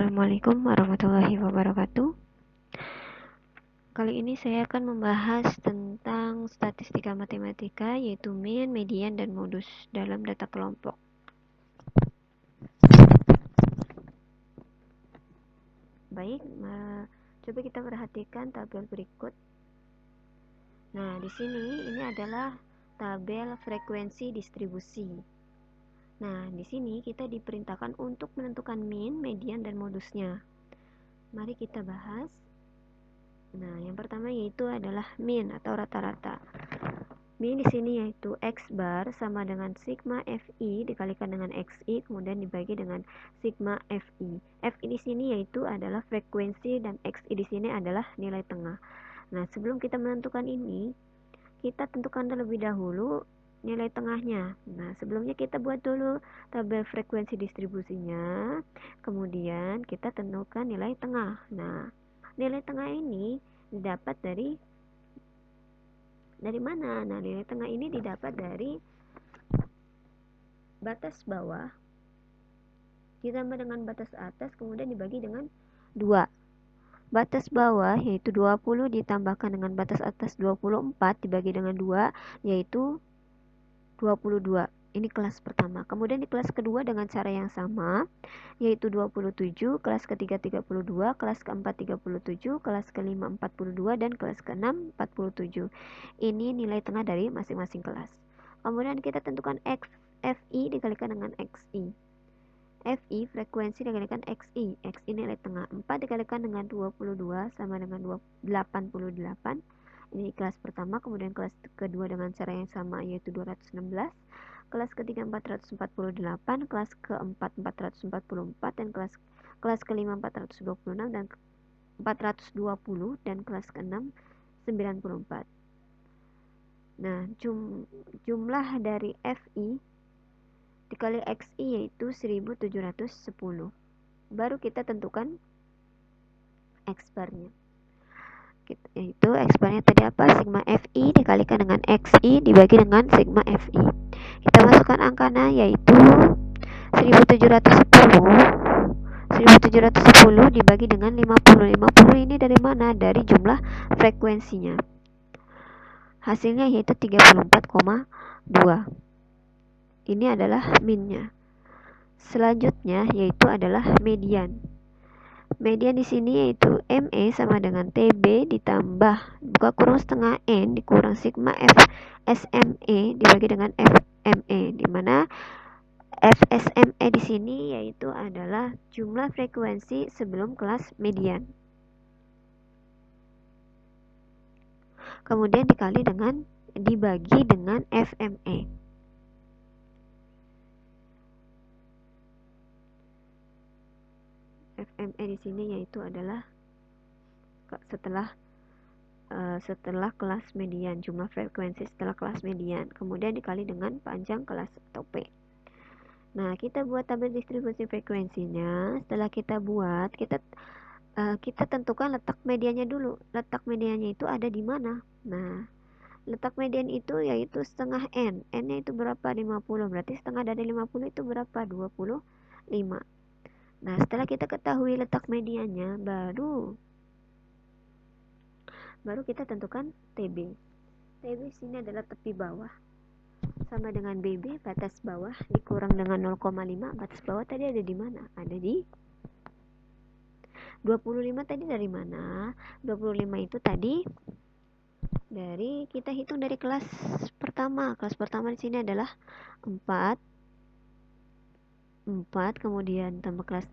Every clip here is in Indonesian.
Assalamualaikum warahmatullahi wabarakatuh. Kali ini saya akan membahas tentang statistika matematika, yaitu mean, median, dan modus dalam data kelompok. Baik, coba kita perhatikan tabel berikut. Nah, di sini ini adalah tabel frekuensi distribusi. Nah, di sini kita diperintahkan untuk menentukan mean, median, dan modusnya. Mari kita bahas. Nah, yang pertama yaitu adalah mean atau rata-rata. Mean di sini yaitu X bar sama dengan sigma Fi dikalikan dengan Xi kemudian dibagi dengan sigma Fi. Fi di sini yaitu adalah frekuensi dan Xi di sini adalah nilai tengah. Nah, sebelum kita menentukan ini, kita tentukan terlebih dahulu nilai tengahnya. Nah, sebelumnya kita buat dulu tabel frekuensi distribusinya, kemudian kita tentukan nilai tengah. Nah, nilai tengah ini didapat dari mana? Nah, nilai tengah ini didapat dari batas bawah ditambah dengan batas atas kemudian dibagi dengan 2. Batas bawah yaitu 20 ditambahkan dengan batas atas 24 dibagi dengan 2 yaitu 22. Ini kelas pertama. Kemudian di kelas kedua dengan cara yang sama yaitu 27, kelas ketiga 32, kelas keempat 37, kelas kelima 42 dan kelas keenam 47. Ini nilai tengah dari masing-masing kelas. Kemudian kita tentukan Fi dikalikan dengan Xi. Fi frekuensi dikalikan Xi. Xi nilai tengah. 4 dikalikan dengan 22 sama dengan 88. Ini kelas pertama. Kemudian kelas kedua dengan cara yang sama yaitu 216. Kelas ketiga 448, kelas keempat 444 dan kelas kelima 426 dan 420 dan kelas keenam 94. Nah, jumlah dari Fi dikali Xi yaitu 1710. Baru kita tentukan X barnya. Yaitu X barnya tadi apa? Sigma Fi dikalikan dengan Xi dibagi dengan sigma Fi. Kita masukkan angkanya yaitu 1710 dibagi dengan 50. 50 ini dari mana? Dari jumlah frekuensinya. Hasilnya yaitu 34,2. Ini adalah minnya. Selanjutnya yaitu adalah median. Median di sini yaitu ME sama dengan TB ditambah buka kurung setengah N dikurang sigma F SME dibagi dengan FME, di mana FSME di sini yaitu adalah jumlah frekuensi sebelum kelas median. Kemudian dibagi dengan FME. FME di sini yaitu adalah setelah kelas median, jumlah frekuensi setelah kelas median, kemudian dikali dengan panjang kelas atau P. Nah, kita buat tabel distribusi frekuensinya. Setelah kita buat, kita tentukan letak mediannya dulu. Letak mediannya itu ada di mana? Nah, letak median itu yaitu setengah N. N-nya itu berapa? 50. Berarti setengah dari 50 itu berapa? 25. Nah, setelah kita ketahui letak mediannya, baru kita tentukan TB. TB sini adalah tepi bawah. Sama dengan BB, batas bawah dikurang dengan 0,5. Batas bawah tadi ada di mana? Ada di 25. Tadi dari mana? 25 itu tadi dari kita hitung dari kelas pertama. Kelas pertama di sini adalah 4, kemudian tambah kelas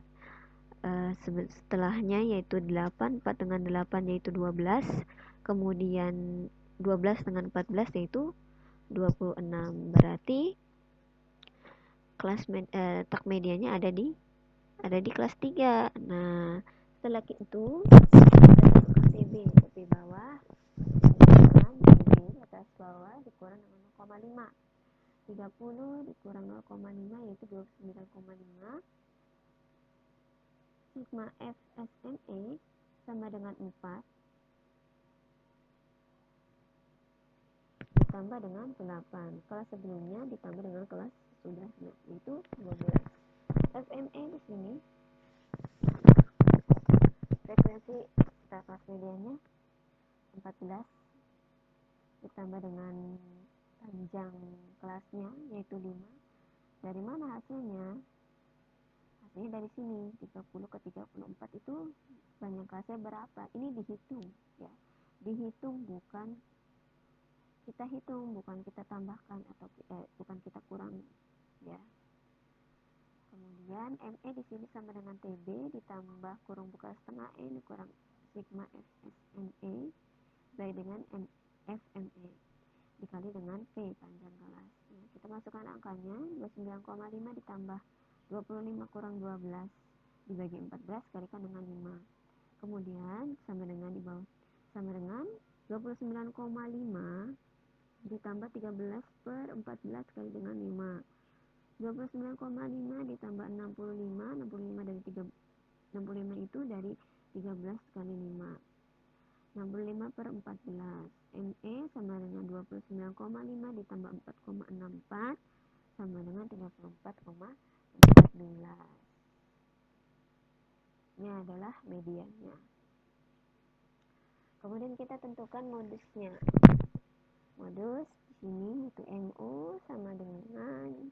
setelahnya yaitu 8, 4 dengan 8 yaitu 12, kemudian 12 dengan 14 yaitu 26. Berarti kelas letak medianya ada di kelas 3. Nah, setelah itu TB tepi bawah dikurang BB atas bawah dikurang dengan 0,5. 30 dikurang 0,5 yaitu 29,5. Sigma FSME sama dengan 4 ditambah dengan 8. Kelas sebelumnya ditambah dengan kelas sesudahnya yaitu 12. FME di sini 14 ditambah dengan panjang kelasnya yaitu 5. Dari mana hasilnya? Hasilnya dari sini, 30 ke 34 itu panjang kelasnya berapa? Ini dihitung ya. Dihitung, bukan kita hitung, bukan kita tambahkan atau bukan kita kurangi ya. Kemudian ME di sini sama dengan TB ditambah kurung buka setengah N kurang sigma FSME baik dengan FME dikali dengan P panjang kelas. Nah, kita masukkan angkanya 29,5 ditambah 25 kurang 12 dibagi 14 kalikan dengan 5. Kemudian sama dengan di bawah sama dengan 29,5 ditambah 13 per 14 kali dengan 5. 29,5 ditambah 65 dari 65 itu dari 13 kali 5. 65 per 14. ME sama dengan 29,5 ditambah 4,64 sama dengan 34,14. Ini adalah mediannya. Kemudian kita tentukan modusnya. Modus di sini itu MO sama dengan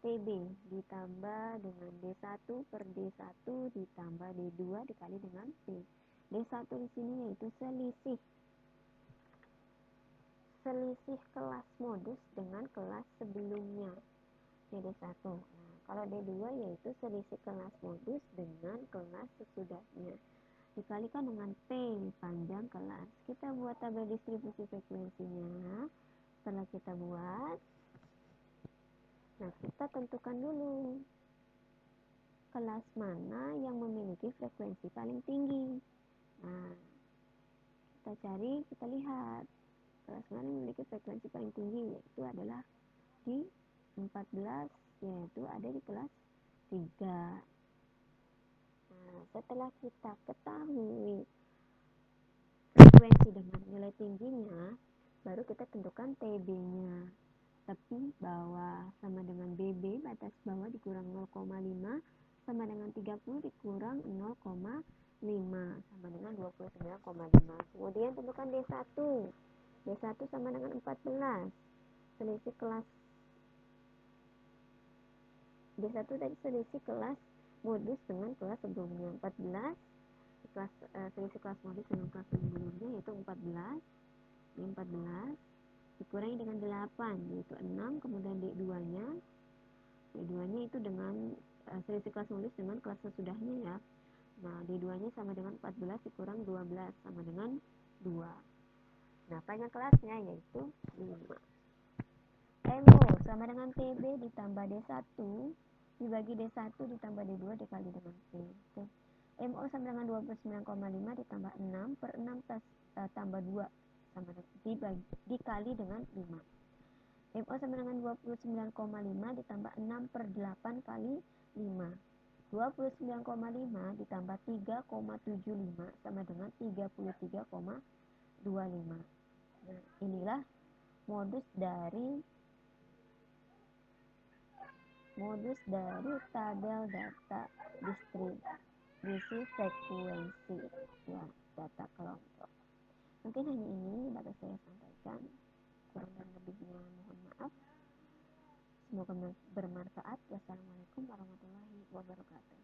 TB ditambah dengan D1 per D1 ditambah D2 dikali dengan P. D1 di sini yaitu selisih kelas modus dengan kelas sebelumnya. D1. Nah, kalau D2 yaitu selisih kelas modus dengan kelas sesudahnya. Dikalikan dengan P panjang kelas. Kita buat tabel distribusi frekuensinya. Setelah kita buat, nah kita tentukan dulu kelas mana yang memiliki frekuensi paling tinggi. Nah, kita cari, kita lihat kelas mana yang memiliki frekuensi paling tinggi, yaitu adalah di 14, yaitu ada di kelas 3. Nah, setelah kita ketahui frekuensi dengan nilai tingginya, baru kita tentukan TB-nya. Tepi bawah sama dengan BB, batas bawah dikurang 0,5 sama dengan 30 dikurang 0,5 sama dengan 29,5. Kemudian tentukan D1. D1 sama dengan 14. Selisih kelas D1 tadi selisih kelas modus dengan kelas sebelumnya. 14 kelas selisih kelas modus dengan kelas sebelumnya yaitu 14. Ini 14 dikurangi dengan 8 yaitu 6, kemudian D2-nya itu dengan selisih kelas modus dengan kelas sesudahnya ya. Nah, D2-nya sama dengan 14 dikurang 12 sama dengan 2. Nah, panjang kelasnya yaitu 5. MO sama dengan TB ditambah D1 dibagi D1 ditambah D2 dikali dengan P. MO sama dengan 29,5 ditambah 6 per 6 tambah 2 sama dengan dikali dengan 5. MO sama dengan 29,5 ditambah 6 per 8 kali 5. 29,5 ditambah 3,75 sama dengan 33,25. Nah, inilah modus dari tabel data distribusi frekuensi ya, data kelompok. Mungkin hanya ini dapat saya sampaikan, kurang dan lebihnya mohon maaf. Semoga bermanfaat. Wassalamualaikum warahmatullahi wabarakatuh.